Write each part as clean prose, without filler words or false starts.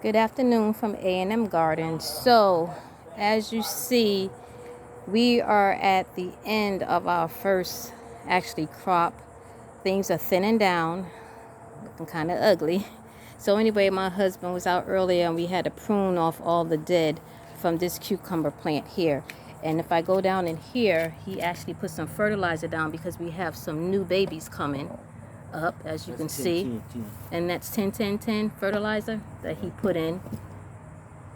Good afternoon from A&M Garden. So, as you see, we are at the end of our first crop. Things are thinning down, looking kind of ugly. So anyway, my husband was out earlier and we had to prune off all the dead from this cucumber plant here. And if I go down in here, he actually put some fertilizer down because we have some new babies coming up, as you can see. And that's 10-10-10 fertilizer that he put in.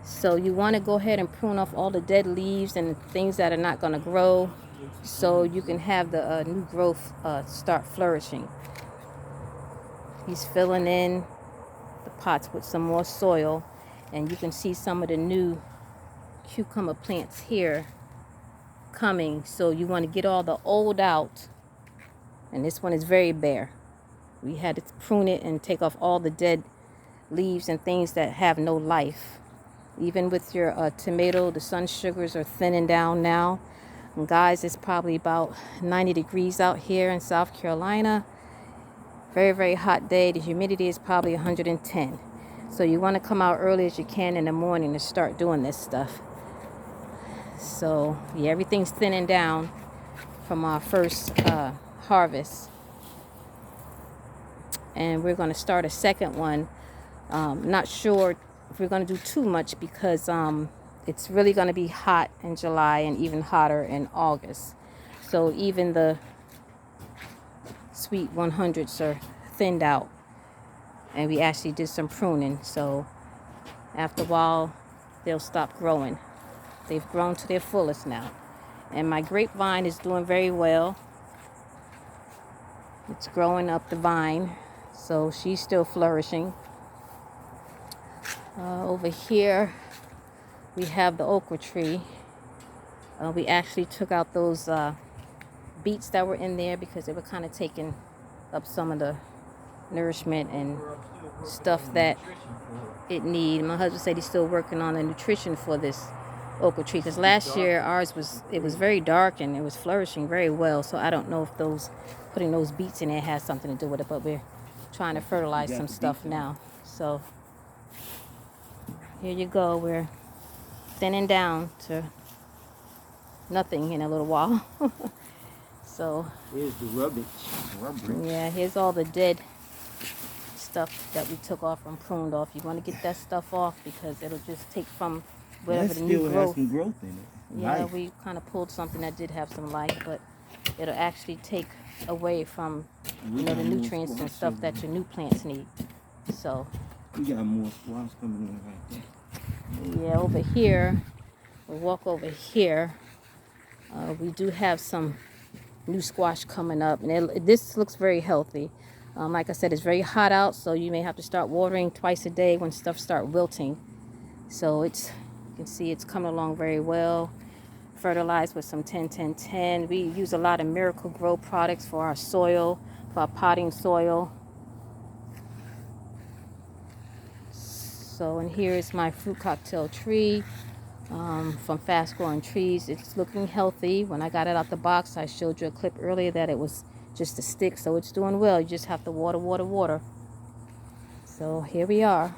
So you want to go ahead and prune off all the dead leaves and things that are not going to grow, so you can have the new growth start flourishing. He's filling in the pots with some more soil, and you can see some of the new cucumber plants here coming. So you want to get all the old out, and this one is very bare. We had to prune it and take off all the dead leaves and things that have no life. Even with your tomato, the sun sugars are thinning down now. And guys, it's probably about 90 degrees out here in South Carolina. Very, very hot day. The humidity is probably 110. So you want to come out early as you can in the morning to start doing this stuff. So yeah, everything's thinning down from our first harvest. And we're going to start a second one. Not sure if we're going to do too much because it's really going to be hot in July and even hotter in August. So even the sweet 100s are thinned out, and we actually did some pruning. So after a while, they'll stop growing. They've grown to their fullest now. And my grapevine is doing very well. It's growing up the vine, so she's still flourishing. Over here, we have the okra tree. We actually took out those beets that were in there because they were kind of taking up some of the nourishment and stuff that it needs. My husband said he's still working on the nutrition for this okra tree because last year ours was very dark and it was flourishing very well. So I don't know if putting those beets in there has something to do with it, but we're trying to fertilize some stuff now. So here you go. We're thinning down to nothing in a little while. So here's the rubbish. Yeah, here's all the dead stuff that we took off and pruned off. You want to get that stuff off because it'll just take from whatever the new growth. Has some growth in it. Yeah, Life. we kind of pulled something that did have some life, but it'll actually take away from the nutrients and stuff that your new plants need. So we got more squash coming in right there. Yeah, over here, we'll walk over here. We do have some new squash coming up, and this looks very healthy. Like I said, it's very hot out, so you may have to start watering twice a day when stuff start wilting. So you can see it's coming along very well. Fertilized with some 10-10-10. We use a lot of Miracle-Gro products for our soil, for our potting soil. So, and here is my fruit cocktail tree from Fast Growing Trees. It's looking healthy. When I got it out the box, I showed you a clip earlier that it was just a stick, so it's doing well. You just have to water. So here we are.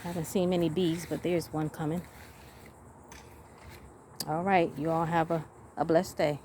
Haven't seen many bees, but there's one coming. All right, you all have a blessed day.